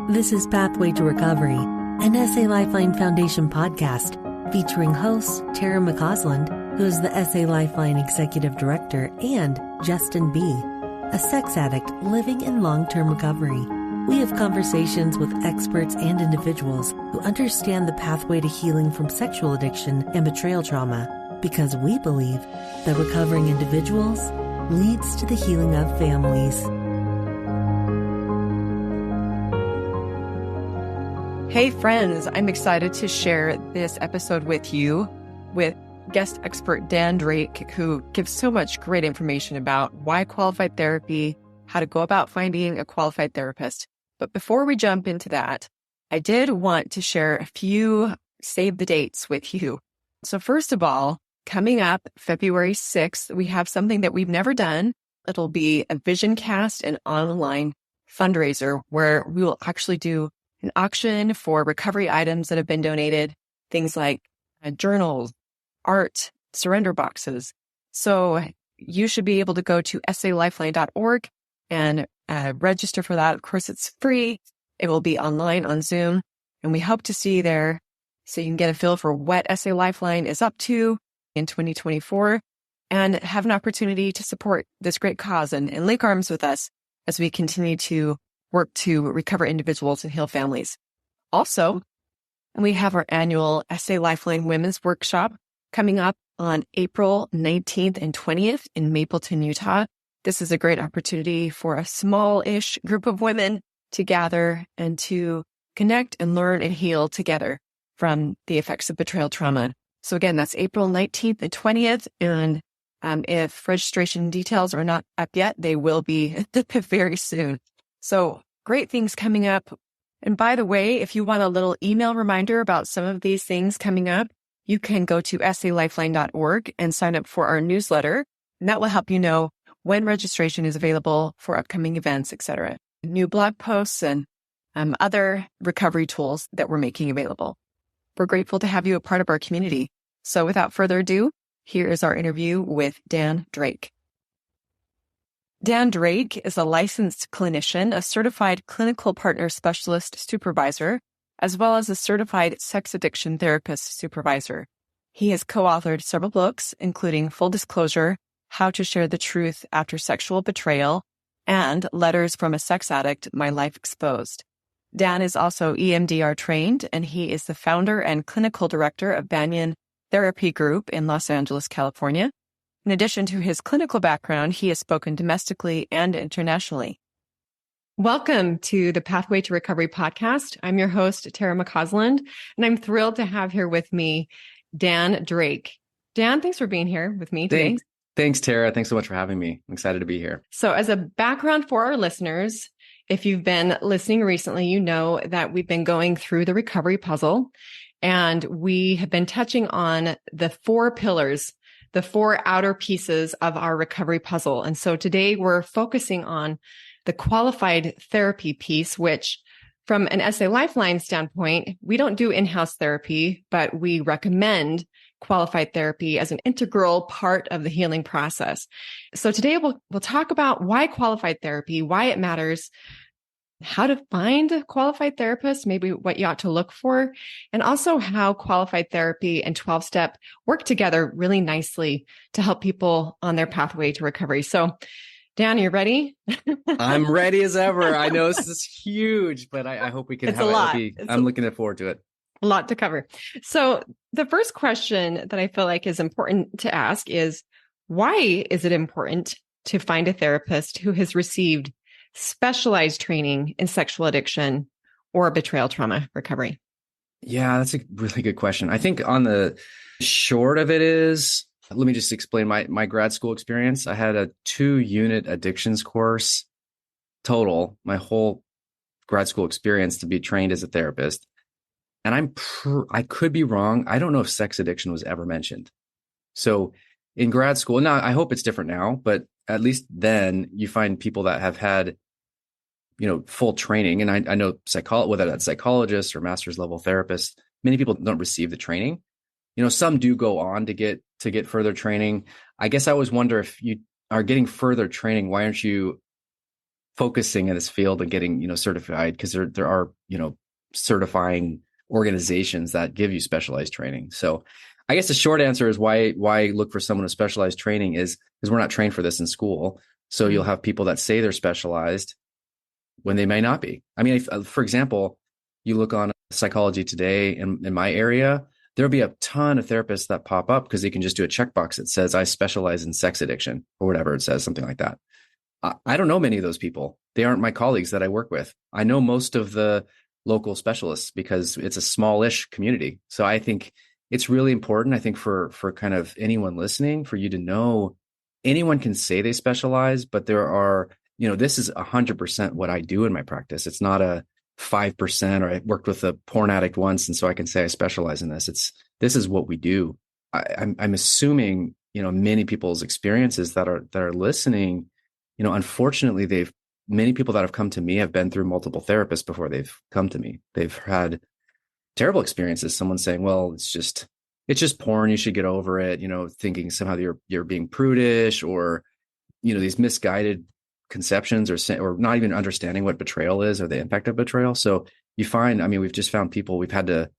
This is Pathway to Recovery, an SA Lifeline Foundation podcast featuring hosts Tara McCausland, who is the SA Lifeline Executive Director, and Justin B., a sex addict living in long-term recovery. We have conversations with experts and individuals who understand the pathway to healing from sexual addiction and betrayal trauma, because we believe that recovering individuals leads to the healing of families. Hey friends, I'm excited to share this episode with you with guest expert Dan Drake, who gives so much great information about why qualified therapy, how to go about finding a qualified therapist. But before we jump into that, I did want to share a few save the dates with you. So first of all, coming up February 6th, we have something that we've never done. It'll be a vision cast and online fundraiser where we will actually do an auction for recovery items that have been donated, things like journals, art, surrender boxes. So you should be able to go to salifeline.org and register for that. Of course, it's free. It will be online on Zoom, and we hope to see you there so you can get a feel for what SA Lifeline is up to in 2024 and have an opportunity to support this great cause and link arms with us as we continue to work to recover individuals and heal families. Also, we have our annual SA Lifeline Women's Workshop coming up on April 19th and 20th in Mapleton, Utah. This is a great opportunity for a small-ish group of women to gather and to connect and learn and heal together from the effects of betrayal trauma. So again, that's April 19th and 20th. And if registration details are not up yet, they will be very soon. So great things coming up. And by the way, if you want a little email reminder about some of these things coming up, you can go to salifeline.org and sign up for our newsletter. And that will help you know when registration is available for upcoming events, etc. New blog posts and other recovery tools that we're making available. We're grateful to have you a part of our community. So without further ado, here is our interview with Dan Drake. Dan Drake is a licensed clinician, a certified clinical partner specialist supervisor, as well as a certified sex addiction therapist supervisor. He has co-authored several books, including Full Disclosure, How to Share the Truth After Sexual Betrayal, and Letters from a Sex Addict, My Life Exposed. Dan is also EMDR trained, and he is the founder and clinical director of Banyan Therapy Group in Los Angeles, California. In addition to his clinical background, he has spoken domestically and internationally. Welcome to the Pathway to Recovery podcast. I'm your host, Tara McCausland, and I'm thrilled to have here with me Dan Drake. Dan, thanks for being here with me today. Thanks, Tara. Thanks so much for having me. I'm excited to be here. So as a background for our listeners, if you've been listening recently, you know that we've been going through the recovery puzzle, and we have been touching on the 4 pillars, the 4 outer pieces of our recovery puzzle. And so today we're focusing on the qualified therapy piece, which from an SA Lifeline standpoint, we don't do in-house therapy, but we recommend qualified therapy as an integral part of the healing process. So today we'll talk about why qualified therapy, why it matters, how to find a qualified therapist, maybe what you ought to look for, and also how qualified therapy and 12-step work together really nicely to help people on their pathway to recovery. So, Dan, you ready? I'm ready as ever. I know this is huge, but I hope we can it's have a lot. I'm looking forward to it. A lot to cover. So the first question that I feel like is important to ask is, why is it important to find a therapist who has received specialized training in sexual addiction or betrayal trauma recovery? Yeah, that's a really good question. I think on the short of it is, let me just explain my grad school experience. I had a 2-unit addictions course total, my whole grad school experience to be trained as a therapist. And I could be wrong. I don't know if sex addiction was ever mentioned. So in grad school, now I hope it's different now, but at least then you find people that have had, full training. And I know whether that's psychologists or master's level therapists, many people don't receive the training. Some do go on to get further training. I guess I always wonder, if you are getting further training, why aren't you focusing in this field and getting, certified, because there are, certifying organizations that give you specialized training. So I guess the short answer is why look for someone with specialized training is because we're not trained for this in school. So you'll have people that say they're specialized when they may not be. I mean, for example, you look on Psychology Today in my area, there'll be a ton of therapists that pop up because they can just do a checkbox that says, I specialize in sex addiction, or whatever it says, something like that. I don't know many of those people. They aren't my colleagues that I work with. I know most of the local specialists because it's a smallish community. So I think it's really important, I think, for kind of anyone listening, for you to know anyone can say they specialize, but there are, this is 100% what I do in my practice. It's not a 5%, or I worked with a porn addict once, and so I can say I specialize in this. This is what we do. I'm assuming, many people's experiences that are listening, unfortunately, many people that have come to me have been through multiple therapists before they've come to me. They've had terrible experiences. Someone saying, well, it's just porn, you should get over it, thinking somehow you're being prudish, or, these misguided conceptions, or not even understanding what betrayal is or the impact of betrayal. So you find, we've just found people, we've had to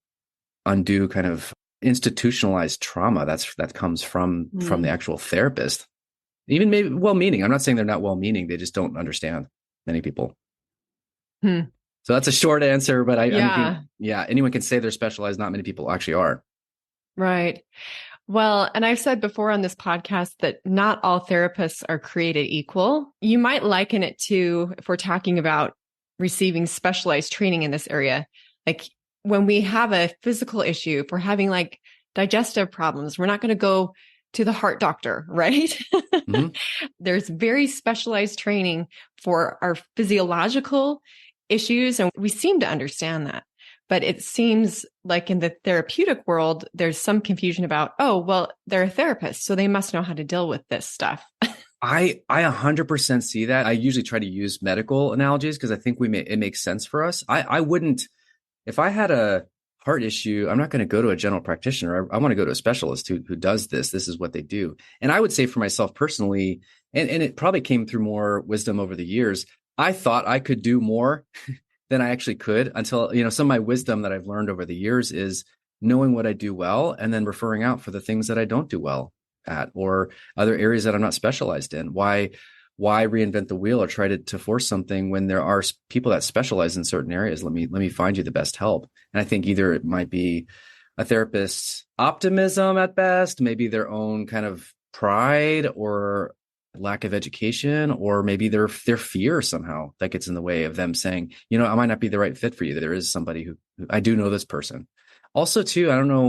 undo kind of institutionalized trauma that comes from the actual therapist, even maybe well-meaning. I'm not saying they're not well-meaning. They just don't understand, many people. So that's a short answer, but anyone can say they're specialized. Not many people actually are. Right. Well, and I've said before on this podcast that not all therapists are created equal. You might liken it to, if we're talking about receiving specialized training in this area, like when we have a physical issue, if we're having like digestive problems, we're not going to go to the heart doctor, right? There's very specialized training for our physiological issues, and we seem to understand that. But it seems like in the therapeutic world, there's some confusion about, oh, well, they're a therapist, so they must know how to deal with this stuff. I 100% see that. I usually try to use medical analogies because I think it makes sense for us. I wouldn't, if I had a heart issue, I'm not going to go to a general practitioner. I want to go to a specialist who does this. This is what they do. And I would say for myself personally, and it probably came through more wisdom over the years, I thought I could do more than I actually could, until, some of my wisdom that I've learned over the years is knowing what I do well and then referring out for the things that I don't do well at, or other areas that I'm not specialized in. Why reinvent the wheel or try to force something when there are people that specialize in certain areas? Let me find you the best help. And I think either it might be a therapist's optimism at best, maybe their own kind of pride or lack of education, or maybe their fear somehow that gets in the way of them saying, I might not be the right fit for you. There is somebody who I do know this person. Also, too, I don't know,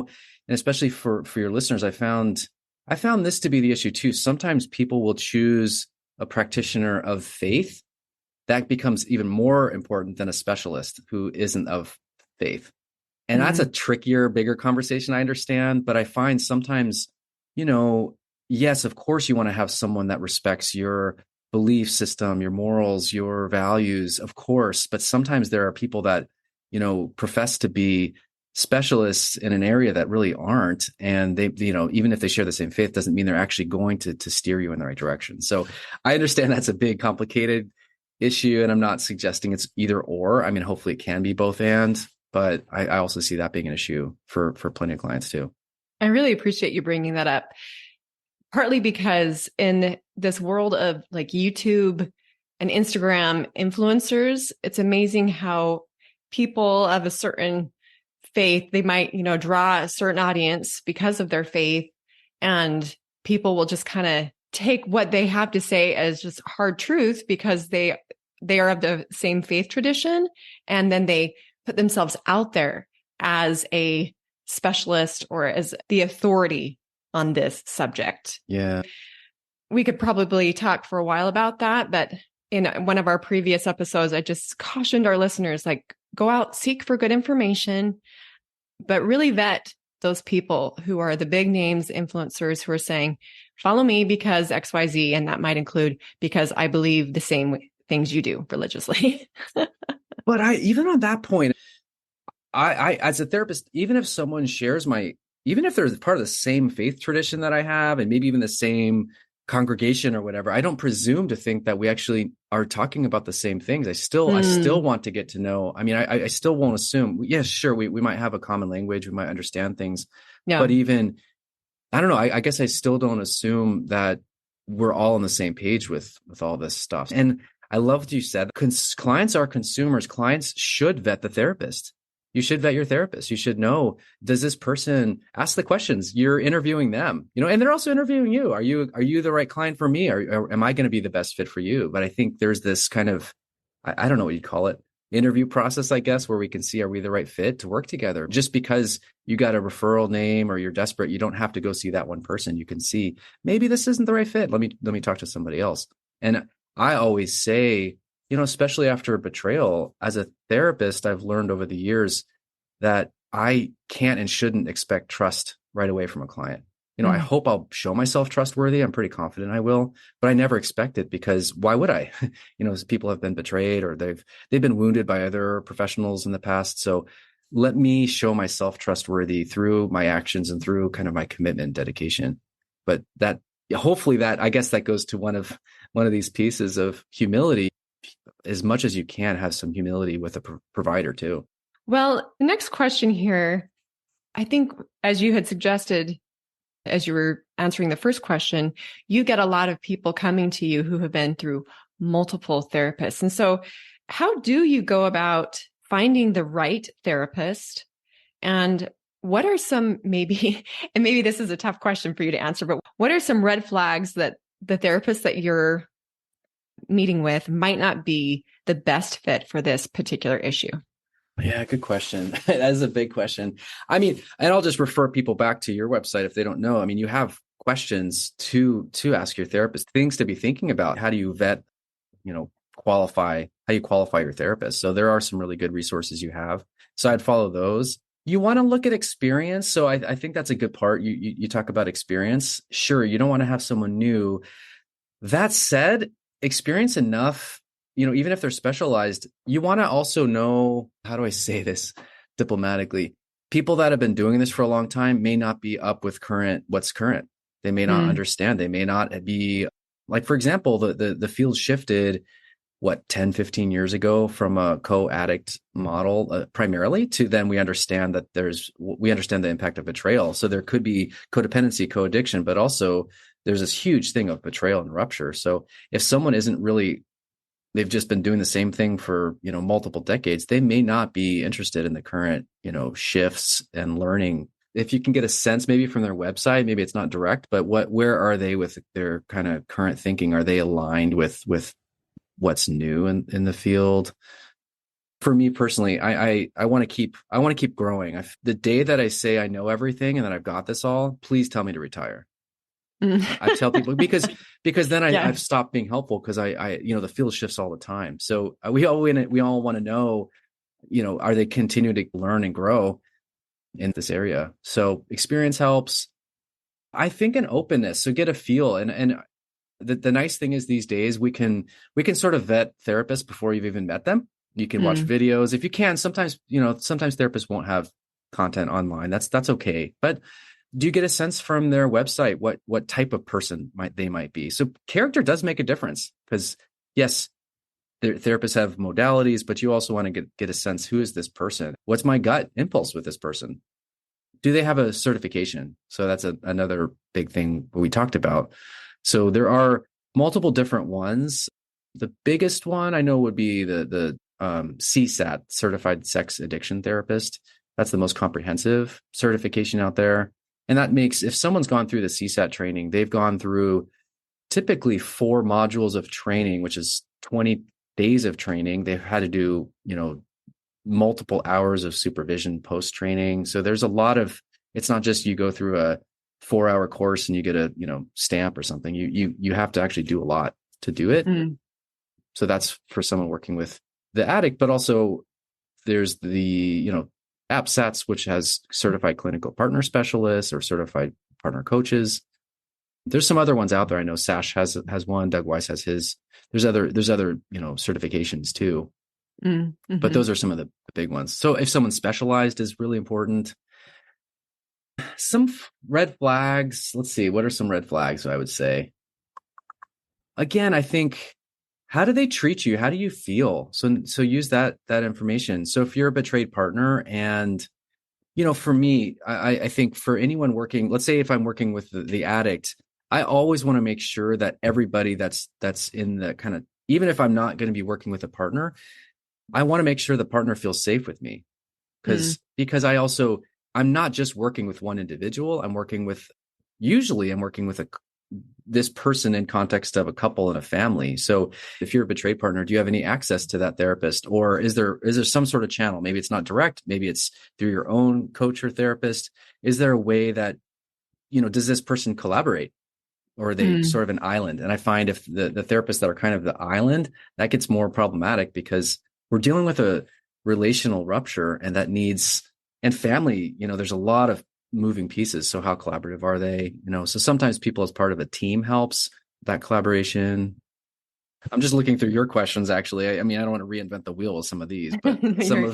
and especially for your listeners, I found this to be the issue too. Sometimes people will choose a practitioner of faith. That becomes even more important than a specialist who isn't of faith. And that's a trickier, bigger conversation, I understand. But I find sometimes, yes, of course, you want to have someone that respects your belief system, your morals, your values, of course. But sometimes there are people that, profess to be specialists in an area that really aren't. And they, even if they share the same faith, doesn't mean they're actually going to steer you in the right direction. So I understand that's a big, complicated issue. And I'm not suggesting it's either or. I mean, hopefully it can be both and, but I also see that being an issue for plenty of clients too. I really appreciate you bringing that up. Partly because in this world of like YouTube and Instagram influencers, it's amazing how people of a certain faith, they might, draw a certain audience because of their faith, and people will just kind of take what they have to say as just hard truth because they are of the same faith tradition. And then they put themselves out there as a specialist or as the authority on this subject. Yeah. We could probably talk for a while about that, but in one of our previous episodes, I just cautioned our listeners, like, go out, seek for good information, but really vet those people who are the big names, influencers who are saying, follow me because XYZ, and that might include because I believe the same things you do religiously. But even on that point, I as a therapist, even if someone shares even if they're part of the same faith tradition that I have, and maybe even the same congregation or whatever, I don't presume to think that we actually are talking about the same things. I still want to get to know. I mean, I still won't assume. Yes, sure, we might have a common language, we might understand things, Yeah. but even I don't know. I guess I still don't assume that we're all on the same page with all this stuff. And I love what you said. Clients are consumers. Clients should vet the therapist. You should vet your therapist. You should know, does this person ask the questions? You're interviewing them, and they're also interviewing you. Are you the right client for me? Or am I going to be the best fit for you? But I think there's this kind of, I don't know what you'd call it, interview process, I guess, where we can see, are we the right fit to work together? Just because you got a referral name or you're desperate, you don't have to go see that one person. You can see, maybe this isn't the right fit. Let me talk to somebody else. And I always say, especially after a betrayal, as a therapist, I've learned over the years that I can't and shouldn't expect trust right away from a client. I hope I'll show myself trustworthy. I'm pretty confident I will, but I never expect it, because why would I? People have been betrayed, or they've been wounded by other professionals in the past. So let me show myself trustworthy through my actions and through kind of my commitment and dedication. But hopefully that, I guess that goes to one of these pieces of humility. As much as you can, have some humility with a provider too. Well, the next question here, I think, as you had suggested, as you were answering the first question, you get a lot of people coming to you who have been through multiple therapists. And so how do you go about finding the right therapist? And what are some maybe this is a tough question for you to answer, but what are some red flags that the therapist that you're meeting with might not be the best fit for this particular issue? Yeah, good question. That is a big question. I mean, and I'll just refer people back to your website if they don't know. I mean, you have questions to ask your therapist, things to be thinking about. How do you vet, qualify your therapist? So there are some really good resources you have. So I'd follow those. You want to look at experience. So I think that's a good part. You talk about experience. Sure, you don't want to have someone new. That said, experience enough, even if they're specialized, you want to also know, how do I say this diplomatically? People that have been doing this for a long time may not be up with what's current. They may not understand. They may not be, like, for example, the field shifted, 10, 15 years ago from a co-addict model primarily to then we understand the impact of betrayal. So there could be codependency, co-addiction, but also there's this huge thing of betrayal and rupture. So if someone isn't really, they've just been doing the same thing for, multiple decades, they may not be interested in the current, shifts and learning. If you can get a sense maybe from their website, maybe it's not direct, but where are they with their kind of current thinking? Are they aligned with what's new in the field? For me personally, I want to keep growing. The day that I say I know everything and that I've got this all, please tell me to retire. I tell people because then I've stopped being helpful, because I the field shifts all the time. So we all want to know, are they continuing to learn and grow in this area? So experience helps. I think an openness. So get a feel. And the nice thing is these days we can sort of vet therapists before you've even met them. You can watch videos if you can. Sometimes therapists won't have content online. That's okay. But do you get a sense from their website what type of person they might be? So character does make a difference, because yes, their therapists have modalities, but you also want to get a sense, who is this person? What's my gut impulse with this person? Do they have a certification? So that's another big thing we talked about. So there are multiple different ones. The biggest one I know would be the CSAT, Certified Sex Addiction Therapist. That's the most comprehensive certification out there. And that makes, if someone's gone through the CSAT training, they've gone through typically 4 modules of training, which is 20 days of training. They've had to do, multiple hours of supervision post-training. So there's a lot of, it's not just you go through a 4-hour course and you get a, stamp or something. You have to actually do a lot to do it. So that's for someone working with the addict, but also there's the, APSATS, which has certified clinical partner specialists or certified partner coaches. There's some other ones out there. I know Sash has one. Doug Weiss has his. There's other certifications too. But those are some of the big ones. So if someone's specialized is really important. Some red flags. Let's see. What are some red flags I would say? again, I think, how do they treat you? How do you feel? So use that information. So if you're a betrayed partner, and for me, I think for anyone working, let's say if I'm working with the addict, I always want to make sure that everybody that's in the kind of, even if I'm not going to be working with a partner, I want to make sure the partner feels safe with me, because I'm not just working with one individual. Usually I'm working with this person in context of a couple and a family. So if you're a betrayed partner, do you have any access to that therapist? Or is there some sort of channel? Maybe it's not direct. Maybe it's through your own coach or therapist. Is there a way that, does this person collaborate, or are they sort of an island? And I find if the therapists that are kind of the island, that gets more problematic, because we're dealing with a relational rupture, and and family, there's a lot of moving pieces. So how collaborative are they? So sometimes people as part of a team helps that collaboration. I'm just looking through your questions, actually. I mean, I don't want to reinvent the wheel with some of these, but some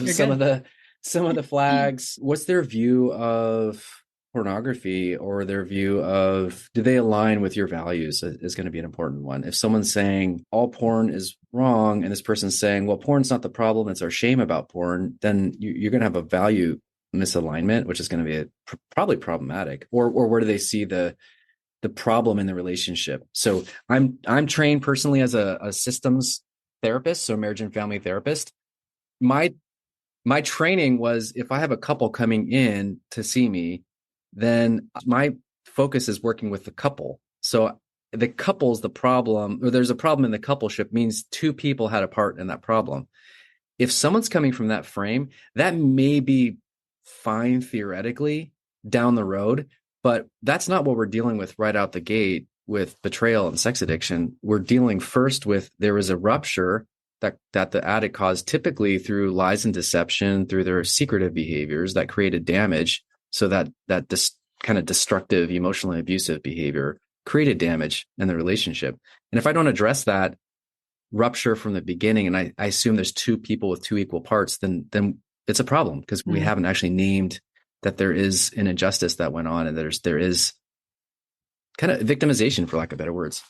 of the flags. What's their view of pornography, or their view of, do they align with your values, is going to be an important one. If someone's saying all porn is wrong, and this person's saying, well, porn's not the problem, it's our shame about porn, then you're going to have a value misalignment, which is going to be probably problematic. Or where do they see the problem in the relationship? So I'm trained personally as a systems therapist, so marriage and family therapist. My training was, if I have a couple coming in to see me, then my focus is working with the couple. So the couple's the problem, or there's a problem in the coupleship, means two people had a part in that problem. If someone's coming from that frame, that may be fine theoretically down the road, but that's not what we're dealing with right out the gate with betrayal and sex addiction. We're dealing first with, there was a rupture that the addict caused, typically through lies and deception, through their secretive behaviors that created damage. So that this kind of destructive, emotionally abusive behavior created damage in the relationship. And if I don't address that rupture from the beginning, and I assume there's two people with two equal parts, then it's a problem, because we haven't actually named that there is an injustice that went on, and there is kind of victimization, for lack of better words.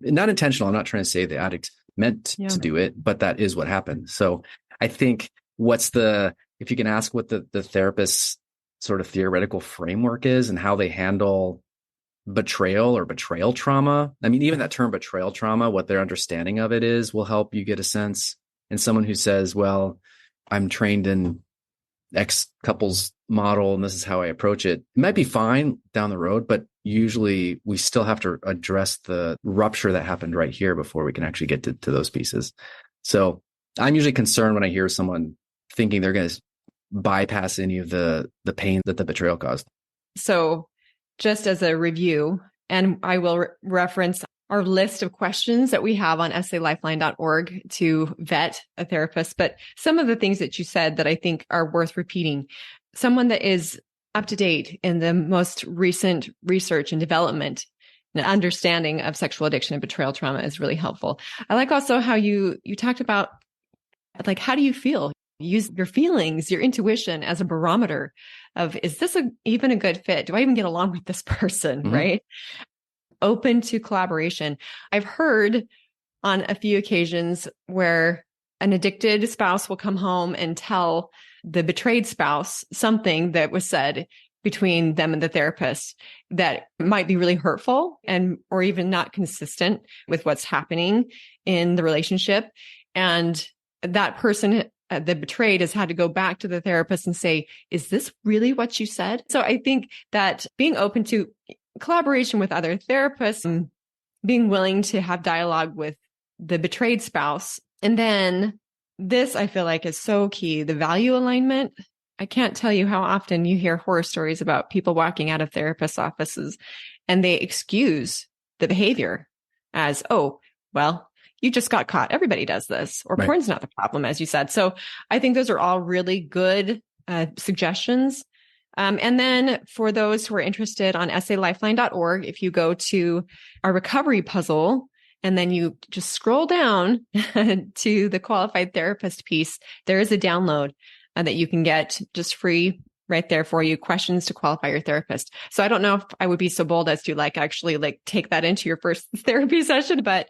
Not intentional. I'm not trying to say the addict meant to do it, but that is what happened. So I think if you can ask what the therapist's sort of theoretical framework is, and how they handle betrayal or betrayal trauma. I mean, even that term betrayal trauma, what their understanding of it is, will help you get a sense. And someone who says, well, I'm trained in X couples model, and this is how I approach it, it might be fine down the road, but usually we still have to address the rupture that happened right here before we can actually get to those pieces. So I'm usually concerned when I hear someone thinking they're going to bypass any of the pain that the betrayal caused. So just as a review, and I will reference our list of questions that we have on SALifeline.org to vet a therapist, but some of the things that you said that I think are worth repeating. Someone that is up to date in the most recent research and development and understanding of sexual addiction and betrayal trauma is really helpful. I like also how you talked about, like, how do you feel? Use your feelings, your intuition as a barometer of, is this even a good fit? Do I even get along with this person? Right? Open to collaboration. I've heard on a few occasions where an addicted spouse will come home and tell the betrayed spouse something that was said between them and the therapist that might be really hurtful or even not consistent with what's happening in the relationship. And that person, the betrayed, has had to go back to the therapist and say, is this really what you said? So I think that being open to collaboration with other therapists, and being willing to have dialogue with the betrayed spouse. And then this, I feel like, is so key, the value alignment. I can't tell you how often you hear horror stories about people walking out of therapists' offices and they excuse the behavior as, oh, well, you just got caught. Everybody does this, or Right. Porn's not the problem, as you said. So I think those are all really good suggestions. And then for those who are interested, on SALifeline.org, if you go to our recovery puzzle and then you just scroll down to the qualified therapist piece, there is a download that you can get just free right there for you. Questions to qualify your therapist. So I don't know if I would be so bold as to actually take that into your first therapy session, but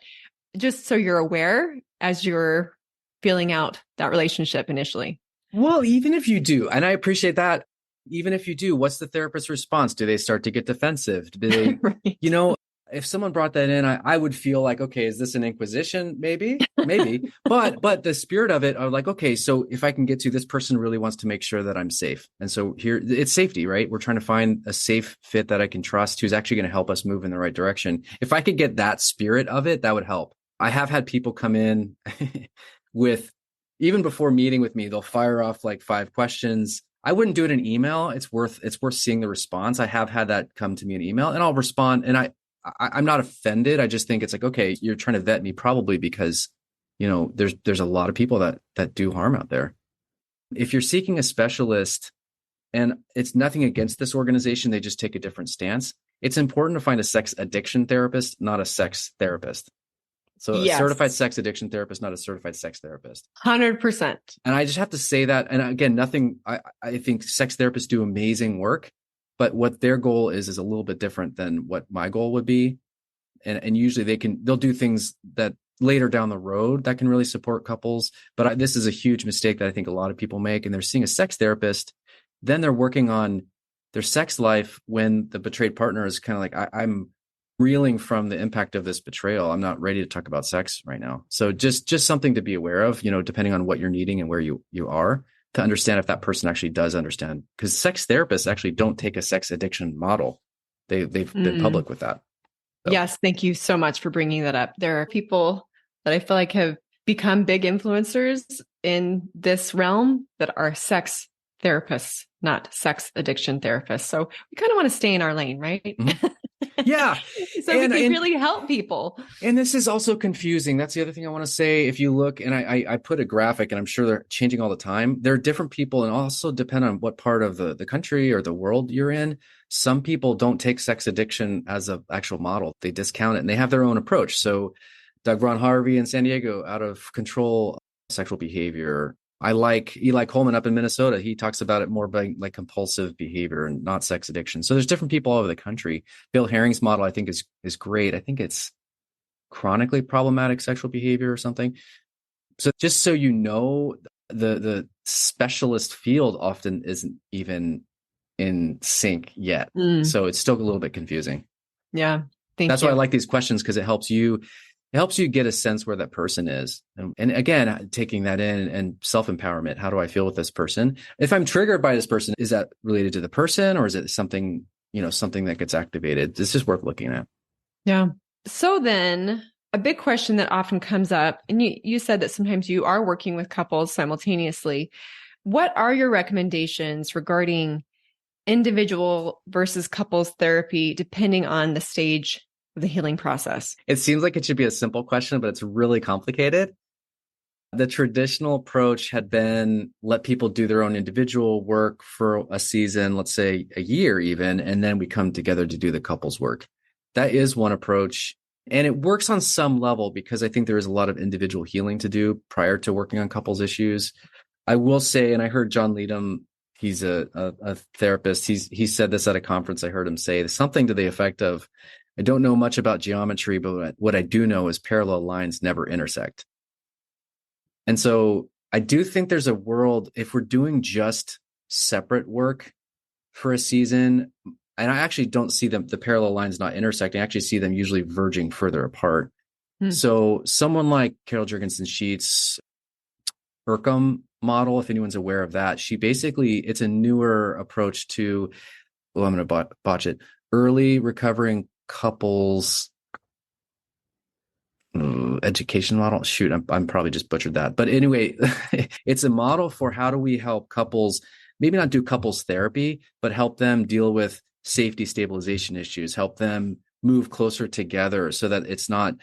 just so you're aware as you're feeling out that relationship initially. Well, even if you do, and I appreciate that, even if you do, what's the therapist's response? Do they start to get defensive? Do they, Right. if someone brought that in, I would feel like, okay, is this an inquisition? Maybe. But the spirit of it, I'm like, okay, so if I can get to this person really wants to make sure that I'm safe. And so here it's safety, right? We're trying to find a safe fit that I can trust, who's actually going to help us move in the right direction. If I could get that spirit of it, that would help. I have had people come in with, even before meeting with me, they'll fire off like 5 questions. I wouldn't do it in email. It's worth seeing the response. I have had that come to me in email, and I'll respond. And I'm not offended. I just think it's like, okay, you're trying to vet me probably because, there's a lot of people that do harm out there. If you're seeking a specialist, and it's nothing against this organization, they just take a different stance. It's important to find a sex addiction therapist, not a sex therapist. So Yes. A certified sex addiction therapist, not a certified sex therapist. 100%. And I just have to say that. And again, I think sex therapists do amazing work, but what their goal is a little bit different than what my goal would be. And usually they'll do things that later down the road that can really support couples. But this is a huge mistake that I think a lot of people make. And they're seeing a sex therapist, then they're working on their sex life when the betrayed partner is kind of like, I'm reeling from the impact of this betrayal. I'm not ready to talk about sex right now. So just something to be aware of, depending on what you're needing and where you are, to understand if that person actually does understand. Because sex therapists actually don't take a sex addiction model. They've been public with that. So. Yes. Thank you so much for bringing that up. There are people that I feel like have become big influencers in this realm that are sex therapists, not sex addiction therapists. So we kind of want to stay in our lane, right? Mm-hmm. Yeah. So we can really help people. And this is also confusing. That's the other thing I want to say. If you look, and I put a graphic, and I'm sure they're changing all the time. There are different people, and also depend on what part of the country or the world you're in. Some people don't take sex addiction as an actual model. They discount it, and they have their own approach. So Doug Ron Harvey in San Diego, out of control sexual behavior. I like Eli Coleman up in Minnesota. He talks about it more by like compulsive behavior and not sex addiction. So there's different people all over the country. Bill Herring's model, I think, is great. I think it's chronically problematic sexual behavior or something. So just so you know, the specialist field often isn't even in sync yet. So it's still a little bit confusing. Yeah. That's why I like these questions, because it helps you get a sense where that person is. And again, taking that in and self-empowerment. How do I feel with this person? If I'm triggered by this person, is that related to the person, or is it something that gets activated? This is worth looking at. Yeah. So then a big question that often comes up, and you said that sometimes you are working with couples simultaneously. What are your recommendations regarding individual versus couples therapy, depending on the stage of the healing process? It seems like it should be a simple question, but it's really complicated. The traditional approach had been let people do their own individual work for a season, let's say a year even, and then we come together to do the couples work. That is one approach. And it works on some level, because I think there is a lot of individual healing to do prior to working on couples issues. I will say, and I heard John Leadham, he's a therapist. He said this at a conference. I heard him say something to the effect of, I don't know much about geometry, but what I do know is parallel lines never intersect. And so I do think there's a world, if we're doing just separate work for a season, and I actually don't see the parallel lines not intersecting. I actually see them usually verging further apart. So someone like Carol Jurgensen-Sheets' Ercom model, if anyone's aware of that, it's a newer approach to, I'm going to botch it, early recovering couples education model. Shoot, I'm probably just butchered that. But anyway, it's a model for how do we help couples, maybe not do couples therapy, but help them deal with safety stabilization issues, help them move closer together so that it's not,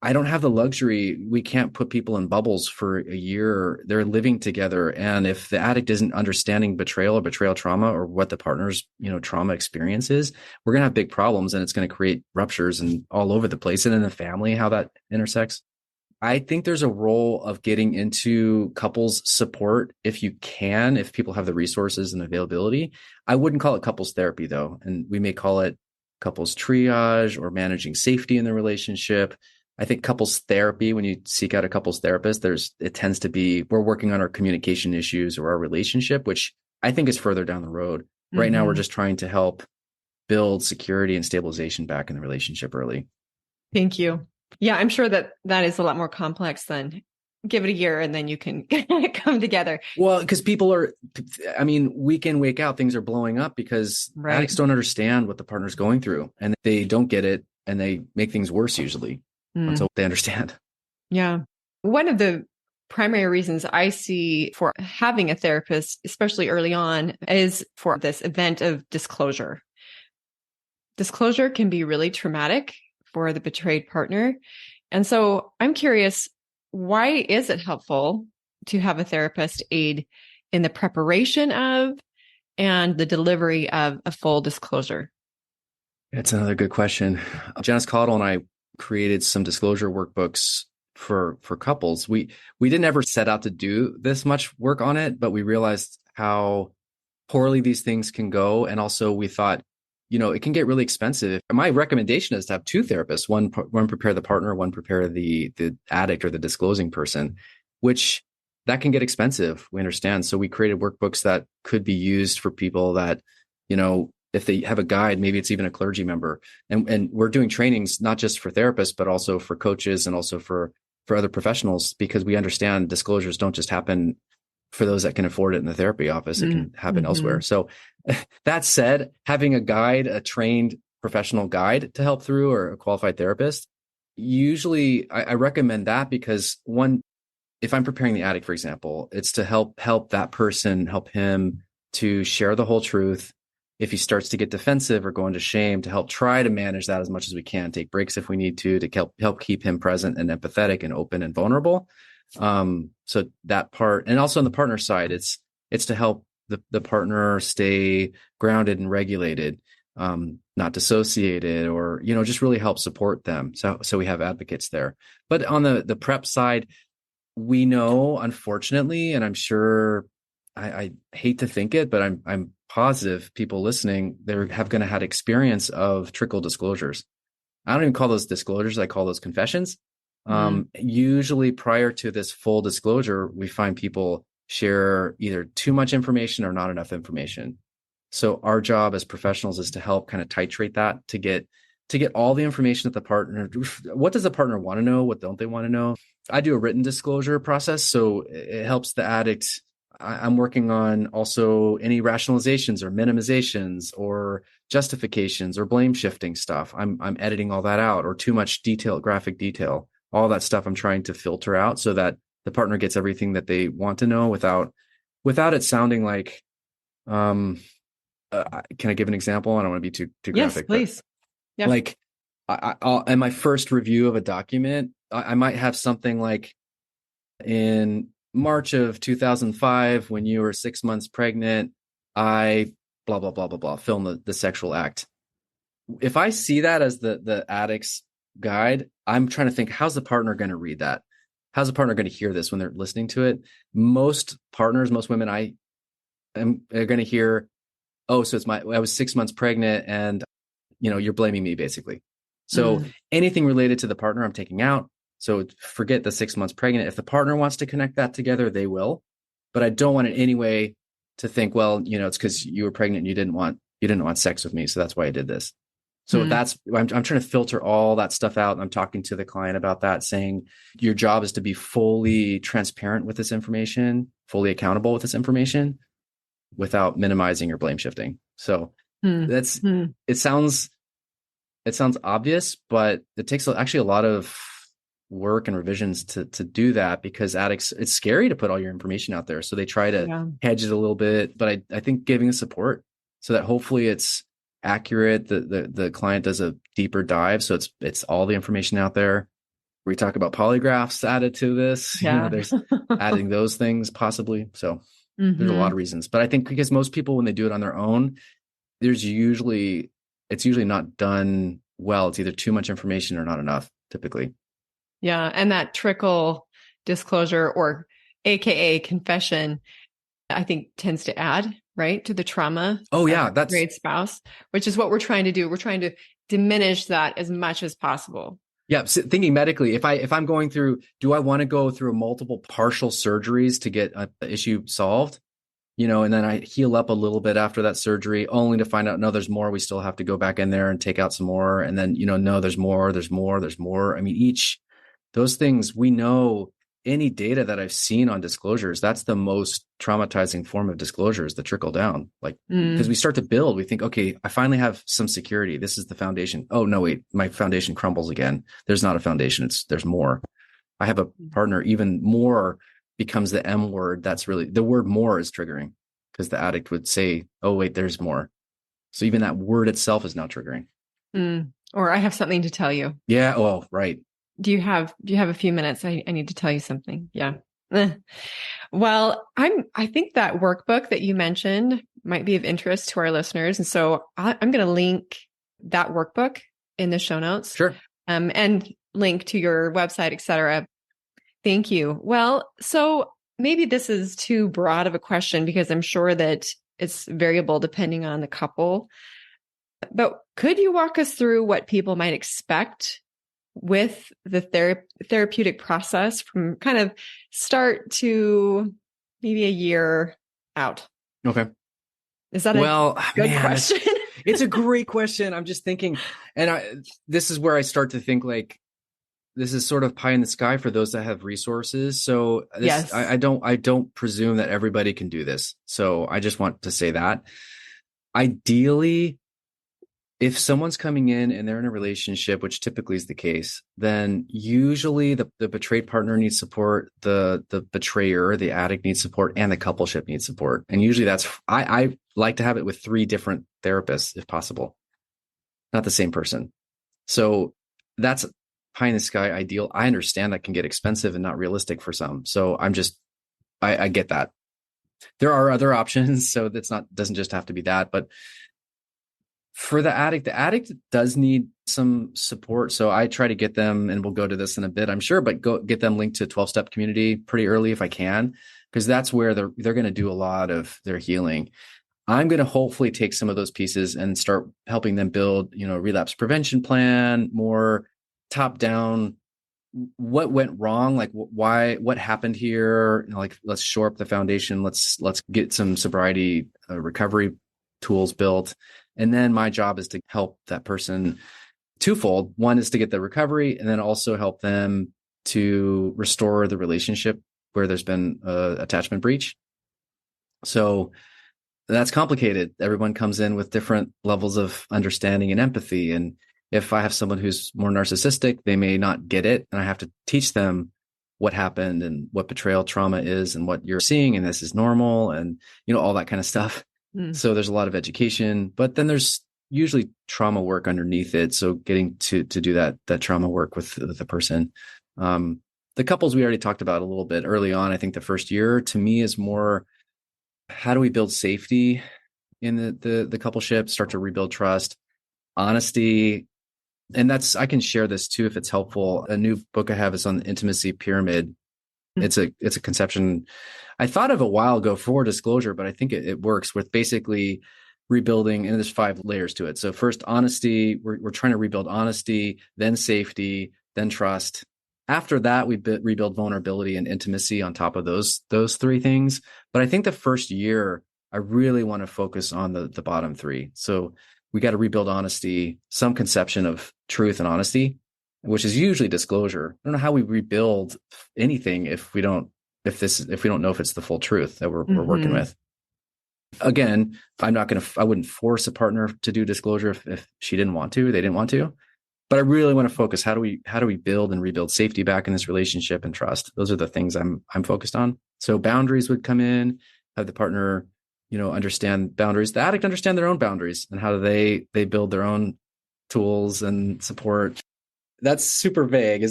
I don't have the luxury. We can't put people in bubbles for a year. They're living together. And if the addict isn't understanding betrayal or betrayal trauma, or what the partner's, trauma experience is, we're going to have big problems, and it's going to create ruptures and all over the place. And in the family, how that intersects. I think there's a role of getting into couples support if you can, if people have the resources and availability. I wouldn't call it couples therapy though. And we may call it couples triage or managing safety in the relationship. I think couples therapy, when you seek out a couples therapist, it tends to be, we're working on our communication issues or our relationship, which I think is further down the road. Right now, we're just trying to help build security and stabilization back in the relationship early. Thank you. Yeah, I'm sure that is a lot more complex than give it a year and then you can come together. Well, because week in, week out, things are blowing up because addicts don't understand what the partner's going through and they don't get it and they make things worse usually until they understand. Yeah. One of the primary reasons I see for having a therapist, especially early on, is for this event of disclosure. Disclosure can be really traumatic for the betrayed partner. And so I'm curious, why is it helpful to have a therapist aid in the preparation of and the delivery of a full disclosure? That's another good question. Janice Caudle and I created some disclosure workbooks for couples. We didn't ever set out to do this much work on it, but we realized how poorly these things can go. And also we thought, it can get really expensive. My recommendation is to have two therapists, one prepare the partner, one prepare the addict or the disclosing person, which that can get expensive. We understand. So we created workbooks that could be used for people that, if they have a guide, maybe it's even a clergy member. And we're doing trainings, not just for therapists, but also for coaches and also for other professionals, because we understand disclosures don't just happen for those that can afford it in the therapy office. It can happen elsewhere. So that said, having a guide, a trained professional guide to help through, or a qualified therapist, usually I recommend that because one, if I'm preparing the addict, for example, it's to help that person, help him to share the whole truth. If he starts to get defensive or go into shame, to help try to manage that as much as we can, take breaks if we need to help keep him present and empathetic and open and vulnerable. So that part, and also on the partner side, it's to help the partner stay grounded and regulated, not dissociated, or, just really help support them. So we have advocates there. But on the prep side, we know, unfortunately, and I'm sure I hate to think it, but I'm positive people listening, they're going to have experience of trickle disclosures. I don't even call those disclosures. I call those confessions. Usually prior to this full disclosure, we find people share either too much information or not enough information. So our job as professionals is to help kind of titrate that to get all the information that the partner, what does the partner want to know? What don't they want to know? I do a written disclosure process. So it helps the addict. I'm working on also any rationalizations or minimizations or justifications or blame shifting stuff. I'm editing all that out, or too much detail, graphic detail. All that stuff I'm trying to filter out so that the partner gets everything that they want to know without it sounding like, can I give an example? I don't want to be too graphic. Yes, please. Yeah. Like I'll, in my first review of a document, I might have something like, in March of 2005, when you were 6 months pregnant, I blah, blah, blah, blah, blah, film the sexual act. If I see that as the addict's guide, I'm trying to think, how's the partner going to read that? How's the partner going to hear this when they're listening to it? Most partners, most women are going to hear, oh, so I was 6 months pregnant and, you're blaming me basically. So anything related to the partner, I'm taking out. So forget the 6 months pregnant. If the partner wants to connect that together, they will, but I don't want in any way to think, well, it's because you were pregnant and you didn't want sex with me. So that's why I did this. So that's, I'm trying to filter all that stuff out. And I'm talking to the client about that, saying your job is to be fully transparent with this information, fully accountable with this information without minimizing or blame shifting. So it sounds obvious, but it takes actually a lot of work and revisions to do that, because addicts, it's scary to put all your information out there. So they try to hedge it a little bit, but I think giving the support so that hopefully it's accurate, the client does a deeper dive. So it's all the information out there. We talk about polygraphs added to this, there's adding those things possibly. So there's a lot of reasons, but I think because most people, when they do it on their own, it's usually not done well. It's either too much information or not enough typically. Yeah. And that trickle disclosure, or AKA confession, I think tends to add, right, to the trauma Oh of yeah, a that's great spouse, which is what we're trying to do. We're trying to diminish that as much as possible. yeah. So thinking medically, if I'm going through, do I want to go through multiple partial surgeries to get an issue solved? And then I heal up a little bit after that surgery, only to find out, no, there's more. We still have to go back in there and take out some more. And then, no, there's more, there's more, there's more. I mean, those things, we know any data that I've seen on disclosures, that's the most traumatizing form of disclosure, is the trickle down. Like, because we start to build, we think, okay, I finally have some security. This is the foundation. Oh, no, wait, my foundation crumbles again. There's not a foundation. There's more. I have a partner, even more becomes the M word. That's really, the word more is triggering, because the addict would say, oh, wait, there's more. So even that word itself is now triggering. Or I have something to tell you. Yeah. Oh, right. Do you have a few minutes? I need to tell you something. Yeah. Well, I think that workbook that you mentioned might be of interest to our listeners. And so I'm going to link that workbook in the show notes. Sure. And link to your website, et cetera. Thank you. Well, so maybe this is too broad of a question, because I'm sure that it's variable depending on the couple. But could you walk us through what people might expect with the therapeutic process from kind of start to maybe a year out? Okay. Is that a good question? It's a great question. I'm just thinking, and this is where I start to think, like, this is sort of pie in the sky for those that have resources. So yes. I don't presume that everybody can do this. So I just want to say that. Ideally, if someone's coming in and they're in a relationship, which typically is the case, then usually the betrayed partner needs support, the betrayer, the addict needs support, and the coupleship needs support. And usually I like to have it with 3 different therapists if possible, not the same person. So that's pie in the sky ideal. I understand that can get expensive and not realistic for some. So I get that. There are other options. So doesn't just have to be that, but for the addict does need some support. So I try to get them, and we'll go to this in a bit, I'm sure, but go get them linked to 12-step community pretty early if I can, because that's where they're going to do a lot of their healing. I'm going to hopefully take some of those pieces and start helping them build, a relapse prevention plan, more top down. What went wrong? Like what happened here? Like, let's shore up the foundation. Let's get some sobriety recovery tools built. And then my job is to help that person twofold. One is to get the recovery, and then also help them to restore the relationship where there's been attachment breach. So that's complicated. Everyone comes in with different levels of understanding and empathy. And if I have someone who's more narcissistic, they may not get it. And I have to teach them what happened and what betrayal trauma is and what you're seeing. And this is normal, and, all that kind of stuff. So there's a lot of education, but then there's usually trauma work underneath it. So getting to do that trauma work with the person. The couples we already talked about a little bit early on. I think the first year to me is more, how do we build safety in the coupleship, start to rebuild trust, honesty. And I can share this too, if it's helpful. A new book I have is on the intimacy pyramid. It's a conception I thought of a while ago for disclosure, but I think it works with basically rebuilding, and there's 5 layers to it. So first, honesty. We're trying to rebuild honesty, then safety, then trust. After that, we rebuild vulnerability and intimacy on top of those 3 things. But I think the first year, I really want to focus on the bottom 3. So we got to rebuild honesty, some conception of truth and honesty, which is usually disclosure. I don't know how we rebuild anything if we don't know if it's the full truth that we're working with. Again, I wouldn't force a partner to do disclosure if she didn't want to, they didn't want to. But I really want to focus, how do we build and rebuild safety back in this relationship and trust? Those are the things I'm focused on. So boundaries would come in, have the partner, understand boundaries, the addict understand their own boundaries, and how do they build their own tools and support. That's super vague.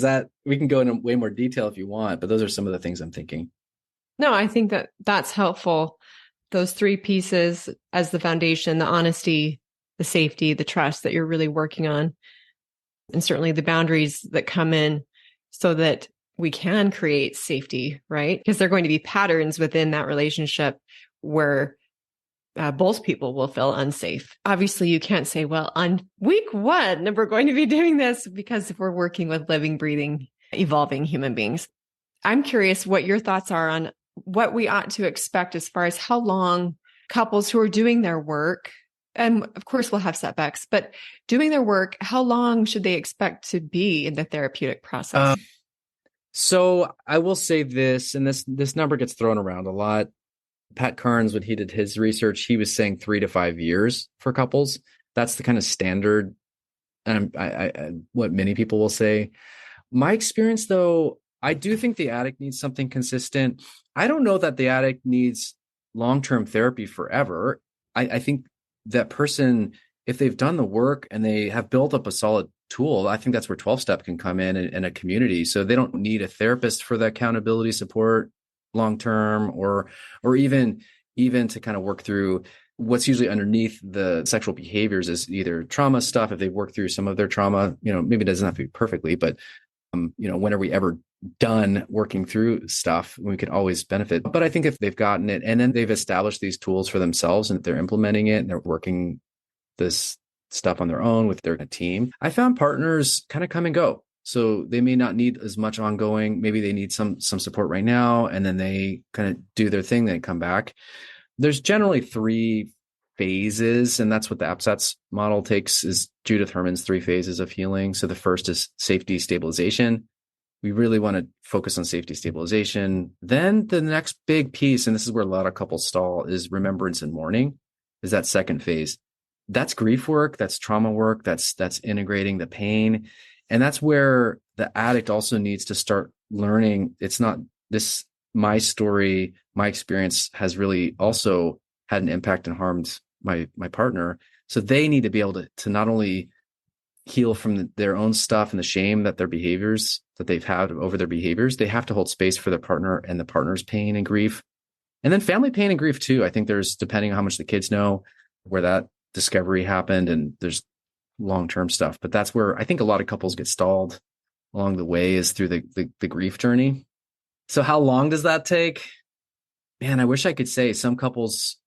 We can go into way more detail if you want, but those are some of the things I'm thinking. No, I think that's helpful. Those 3 pieces as the foundation: the honesty, the safety, the trust that you're really working on. And certainly the boundaries that come in so that we can create safety, right? Because there are going to be patterns within that relationship where both people will feel unsafe. Obviously, you can't say, well, on week 1, we're going to be doing this, because we're working with living, breathing, evolving human beings. I'm curious what your thoughts are on what we ought to expect as far as how long couples who are doing their work, and of course we'll have setbacks, but doing their work, how long should they expect to be in the therapeutic process? So I will say this, and this number gets thrown around a lot. Pat Carnes, when he did his research, he was saying 3 to 5 years for couples. That's the kind of standard, what many people will say. My experience, though, I do think the addict needs something consistent. I don't know that the addict needs long-term therapy forever. I think that person, if they've done the work and they have built up a solid tool, I think that's where 12-step can come in and a community. So they don't need a therapist for the accountability support long-term, or even to kind of work through what's usually underneath the sexual behaviors is either trauma stuff. If they've worked through some of their trauma, maybe it doesn't have to be perfectly, but when are we ever done working through stuff? We can always benefit. But I think if they've gotten it and then they've established these tools for themselves and they're implementing it and they're working this stuff on their own with their team, I found partners kind of come and go. So they may not need as much ongoing. Maybe they need some support right now, and then they kind of do their thing, then come back. There's generally 3 phases, and that's what the APSATS model takes, is Judith Herman's 3 phases of healing. So the first is safety stabilization. We really want to focus on safety stabilization. Then the next big piece, and this is where a lot of couples stall, is remembrance and mourning, is that second phase. That's grief work, that's trauma work, that's integrating the pain. And that's where the addict also needs to start learning. It's not this, my story, my experience has really also had an impact and harmed my partner. So they need to be able to not only heal from their own stuff and the shame that their behaviors that they've had over their behaviors, they have to hold space for their partner and the partner's pain and grief. And then family pain and grief too. I think there's, depending on how much the kids know, where that discovery happened, and there's long-term stuff. But that's where I think a lot of couples get stalled along the way, is through the grief journey. So how long does that take? Man, I wish I could say some couples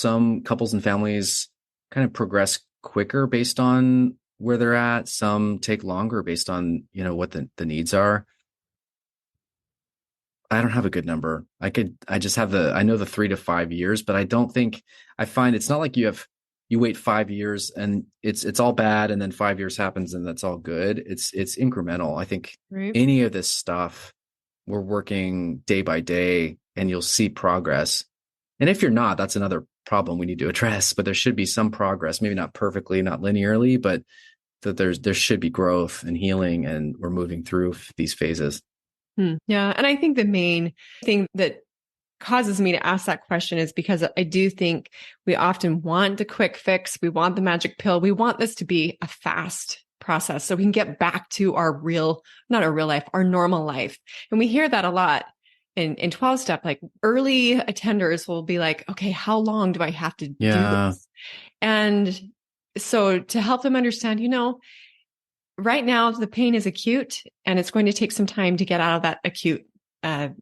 and families kind of progress quicker based on where they're at. Some take longer based on, what the needs are. I don't have a good number. I know the 3 to 5 years, but I find it's not like you wait 5 years and it's all bad, and then 5 years happens and that's all good. It's incremental. I think Any of this stuff, we're working day by day, and you'll see progress. And if you're not, that's another problem we need to address. But there should be some progress, maybe not perfectly, not linearly, but that there should be growth and healing, and we're moving through these phases. Yeah. And I think the main thing that causes me to ask that question is because I do think we often want the quick fix. We want the magic pill. We want this to be a fast process so we can get back to our normal life. And we hear that a lot in 12-step, like early attenders will be like, okay, how long do I have to do this? And so to help them understand, right now the pain is acute, and it's going to take some time to get out of that acute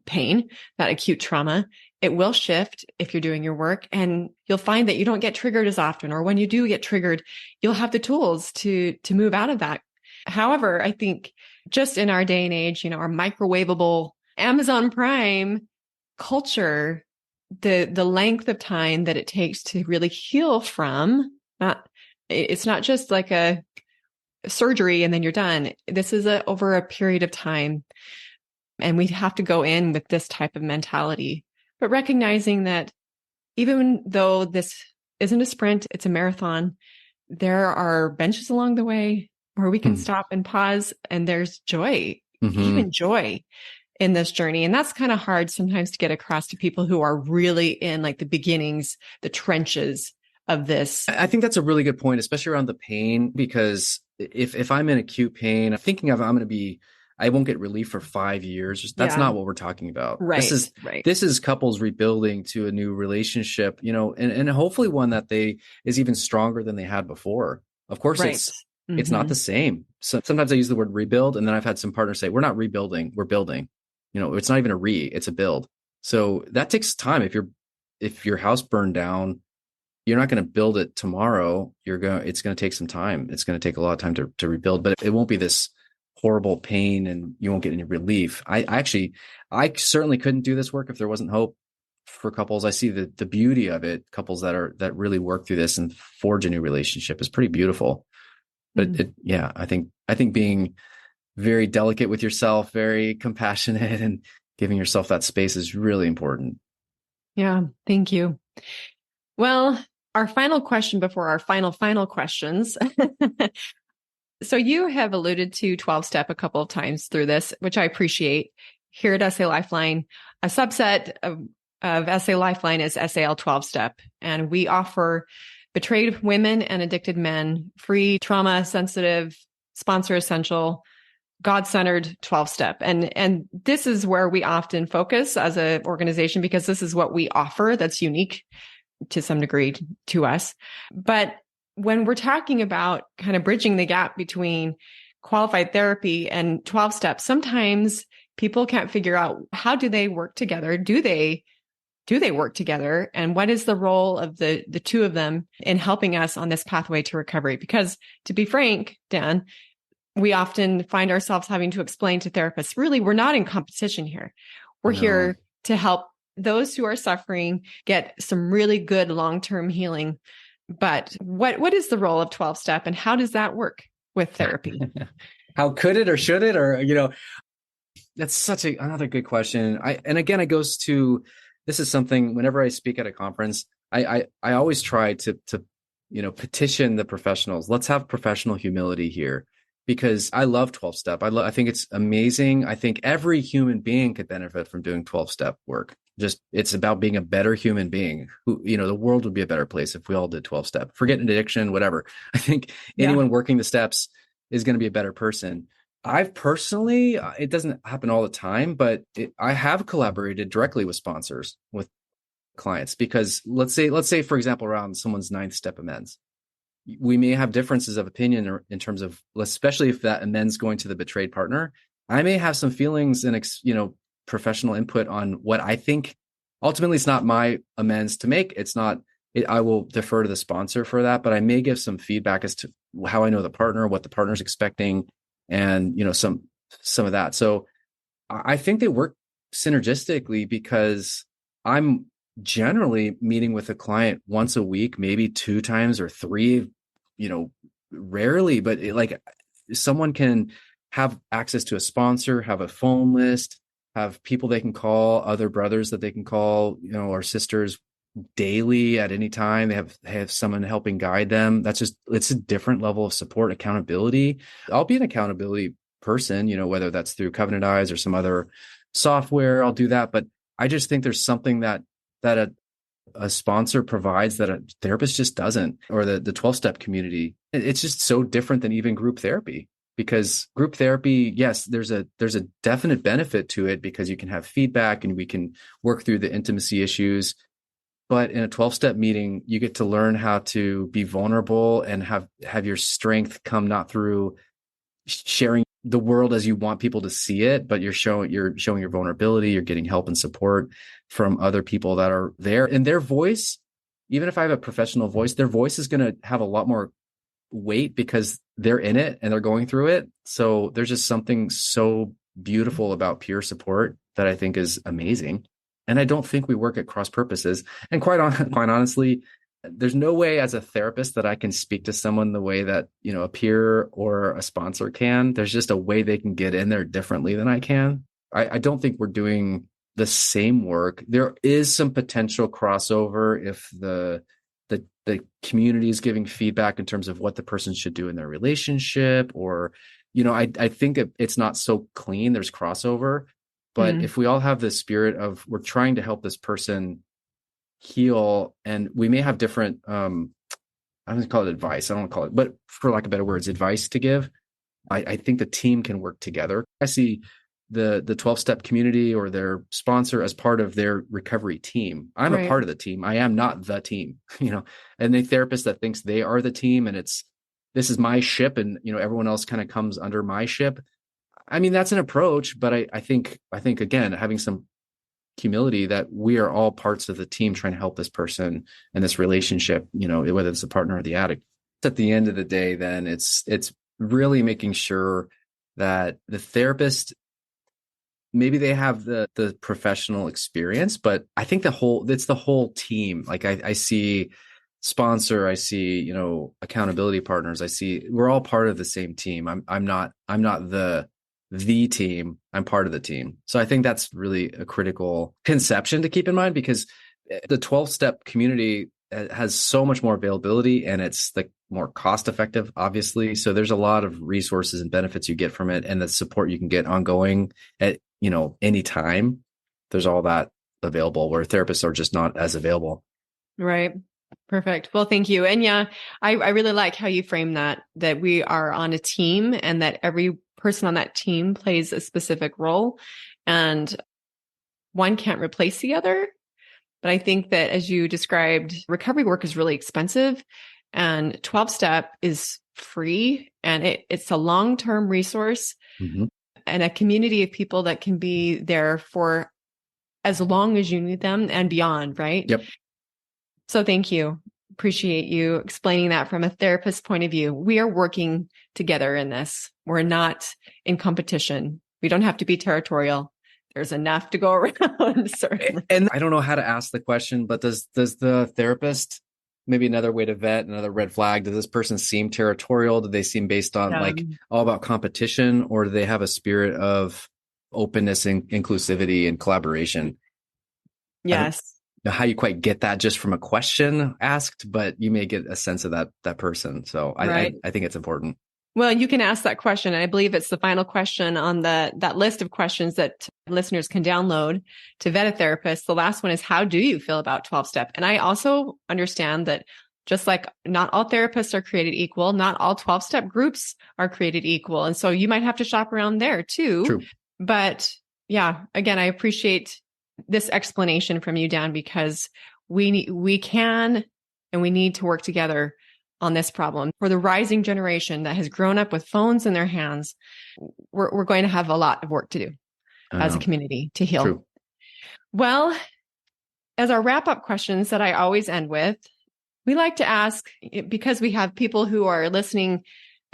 pain, that acute trauma. It will shift if you're doing your work, and you'll find that you don't get triggered as often, or when you do get triggered, you'll have the tools to move out of that. However, I think just in our day and age, our microwavable Amazon Prime culture, the length of time that it takes to really heal from, it's not just like a surgery and then you're done. This is over a period of time. And we have to go in with this type of mentality, but recognizing that even though this isn't a sprint, it's a marathon, there are benches along the way where we can stop and pause, and there's joy, even joy in this journey. And that's kind of hard sometimes to get across to people who are really in like the beginnings, the trenches of this. I think that's a really good point, especially around the pain, because if I'm in acute pain, I'm thinking I won't get relief for 5 years. That's not what we're talking about. Right. This is couples rebuilding to a new relationship, and hopefully one that is even stronger than they had before. Of course, It's not the same. So sometimes I use the word rebuild, and then I've had some partners say, we're not rebuilding, we're building. It's not even a it's a build. So that takes time. If your house burned down, you're not going to build it tomorrow. It's going to take some time. It's going to take a lot of time to rebuild, but it won't be this horrible pain and you won't get any relief. I certainly couldn't do this work if there wasn't hope for couples. I see the beauty of it. Couples that really work through this and forge a new relationship is pretty beautiful. But I think being very delicate with yourself, very compassionate, and giving yourself that space is really important. Yeah. Thank you. Well, our final question before our final questions. So you have alluded to 12-step a couple of times through this, which I appreciate. Here at SA Lifeline, a subset of SA Lifeline is SAL 12-step, and we offer betrayed women and addicted men free, trauma-sensitive, sponsor-essential, God-centered 12-step. And this is where we often focus as an organization because this is what we offer that's unique to some degree to us. But when we're talking about kind of bridging the gap between qualified therapy and 12-step, sometimes people can't figure out how do they work together? Do they work together? And what is the role of the two of them in helping us on this pathway to recovery? Because to be frank, Dan, we often find ourselves having to explain to therapists, really, we're not in competition here. We're here to help those who are suffering get some really good long-term healing. But what is the role of 12-step and how does that work with therapy? How could it or should it? Or, that's such another good question. And again, it goes to, this is something whenever I speak at a conference, I always try to petition the professionals. Let's have professional humility here, because I love 12-step. I think it's amazing. I think every human being could benefit from doing 12-step work. It's about being a better human being. The world would be a better place if we all did 12-step. Forget an addiction, whatever. I think anyone working the steps is going to be a better person. I've personally, it doesn't happen all the time, but I have collaborated directly with sponsors, with clients, because let's say, for example, around someone's 9th step amends, we may have differences of opinion in terms of, especially if that amends going to the betrayed partner. I may have some feelings and, professional input on what I think. Ultimately, it's not my amends to make. I will defer to the sponsor for that, but I may give some feedback as to how I know the partner, what the partner's expecting, and some of that. So I think they work synergistically, because I'm generally meeting with a client once a week, maybe 2 times or 3, rarely, but someone can have access to a sponsor, have a phone list, have people they can call, other brothers that they can call, or sisters daily at any time. They have someone helping guide them. It's a different level of support, accountability. I'll be an accountability person, whether that's through Covenant Eyes or some other software, I'll do that. But I just think there's something that a sponsor provides that a therapist just doesn't, or the 12-step community. It's just so different than even group therapy, because group therapy, yes, there's a definite benefit to it because you can have feedback and we can work through the intimacy issues. But in a 12-step meeting, you get to learn how to be vulnerable and have your strength come not through sharing the world as you want people to see it, but you're showing your vulnerability. You're getting help and support from other people that are there. And their voice, even if I have a professional voice, their voice is going to have a lot more weight because they're in it and they're going through it. So there's just something so beautiful about peer support that I think is amazing. And I don't think we work at cross purposes. And quite honestly, there's no way as a therapist that I can speak to someone the way that, a peer or a sponsor can. There's just a way they can get in there differently than I can. I don't think we're doing the same work. There is some potential crossover if the community is giving feedback in terms of what the person should do in their relationship, or, I think it's not so clean. There's crossover. But if we all have the spirit of we're trying to help this person heal, and we may have different, I'm going to call it advice. I don't want to call it, but for lack of better words, advice to give. I think the team can work together. I see the 12-step community or their sponsor as part of their recovery team. I'm a part of the team. I am not the team, and the therapist that thinks they are the team, and this is my ship and, everyone else kind of comes under my ship. I mean, that's an approach, but I think again, having some humility that we are all parts of the team trying to help this person and this relationship, whether it's the partner or the addict. At the end of the day, then it's really making sure that the therapist, maybe they have the professional experience, but I think it's the whole team. Like I see sponsor, I see, accountability partners. I see we're all part of the same team. I'm not the team. I'm part of the team. So I think that's really a critical conception to keep in mind, because the 12-step community has so much more availability and it's like more cost effective, obviously. So there's a lot of resources and benefits you get from it, and the support you can get ongoing at, any time. There's all that available where therapists are just not as available. Right. Perfect. Well, thank you. And yeah, I really like how you frame that we are on a team and that every person on that team plays a specific role and one can't replace the other. But I think that as you described, recovery work is really expensive and 12-step is free and it's a long-term resource and a community of people that can be there for as long as you need them and beyond, right? Yep. So thank you. Appreciate you explaining that from a therapist's point of view. We are working together in this. We're not in competition. We don't have to be territorial. There's enough to go around. Certainly. And I don't know how to ask the question, but does the therapist, maybe another way to vet, another red flag, does this person seem territorial? Do they seem based on like all about competition, or do they have a spirit of openness and inclusivity and collaboration? Yes. Know how you quite get that just from a question asked, but you may get a sense of that person. So I think it's important. Well, you can ask that question. And I believe it's the final question on that list of questions that listeners can download to vet a therapist. The last one is, how do you feel about 12-step? And I also understand that just like not all therapists are created equal, not all 12-step groups are created equal. And so you might have to shop around there too. True. But yeah, again, I appreciate this explanation from you, Dan, because we can and we need to work together on this problem. For the rising generation that has grown up with phones in their hands, we're going to have a lot of work to do as a community to heal. True. Well, as our wrap-up questions that I always end with, we like to ask, because we have people who are listening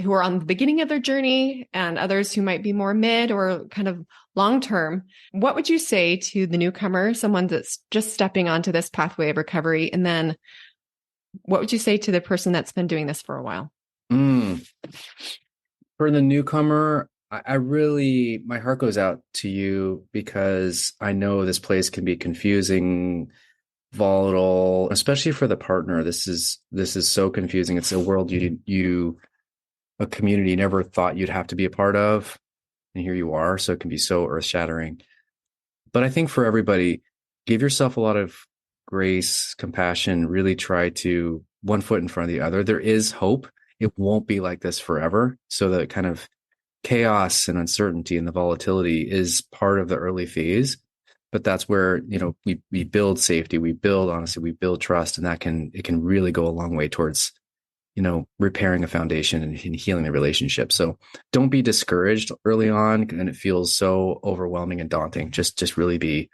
who are on the beginning of their journey and others who might be more mid or kind of long-term, what would you say to the newcomer, someone that's just stepping onto this pathway of recovery? And then what would you say to the person that's been doing this for a while? For the newcomer, I really, my heart goes out to you, because I know this place can be confusing, volatile, especially for the partner. This is so confusing. It's a world a community you never thought you'd have to be a part of. And here you are. So it can be so earth-shattering. But I think for everybody, give yourself a lot of grace, compassion, really try to one foot in front of the other. There is hope. It won't be like this forever. So the kind of chaos and uncertainty and the volatility is part of the early phase. But that's where, we build safety, we build honesty, we build trust, and it can really go a long way towards repairing a foundation and healing the relationship. So don't be discouraged early on, and it feels so overwhelming and daunting. Just really be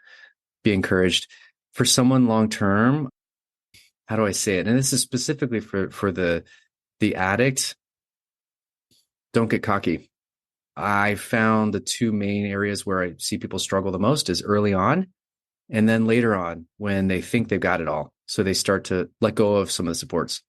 encouraged. For someone long-term, how do I say it? And this is specifically for the addict. Don't get cocky. I found the two main areas where I see people struggle the most is early on, and then later on when they think they've got it all. So they start to let go of some of the supports.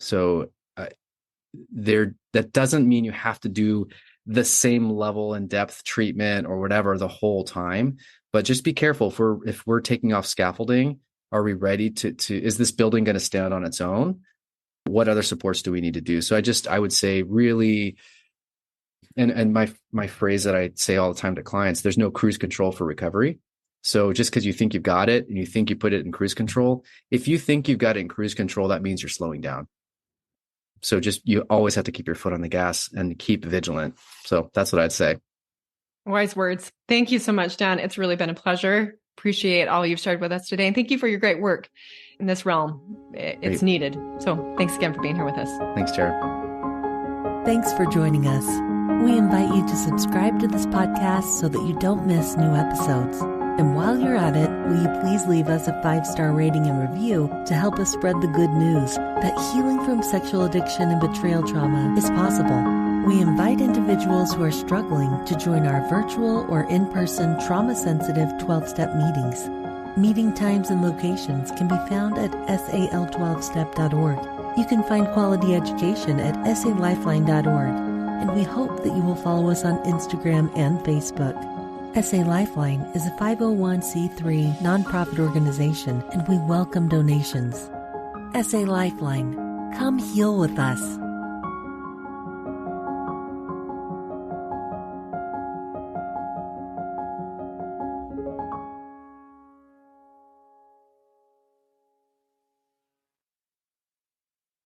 So that doesn't mean you have to do the same level and depth treatment or whatever the whole time, but just be careful if we're taking off scaffolding. Are we ready to is this building going to stand on its own? What other supports do we need to do? So I would say really, and my phrase that I say all the time to clients, there's no cruise control for recovery. So just because you think you've got it and you think you put it in cruise control, if you think you've got it in cruise control, that means you're slowing down. So you always have to keep your foot on the gas and keep vigilant. So that's what I'd say. Wise words. Thank you so much, Dan. It's really been a pleasure. Appreciate all you've shared with us today. And thank you for your great work in this realm. It's needed. So thanks again for being here with us. Thanks, Tara. Thanks for joining us. We invite you to subscribe to this podcast so that you don't miss new episodes. And while you're at it, will you please leave us a 5-star rating and review to help us spread the good news that healing from sexual addiction and betrayal trauma is possible. We invite individuals who are struggling to join our virtual or in-person trauma-sensitive 12-step meetings. Meeting times and locations can be found at sal12step.org. You can find quality education at salifeline.org, and we hope that you will follow us on Instagram and Facebook. SA Lifeline is a 501c3 nonprofit organization, and we welcome donations. SA Lifeline, come heal with us.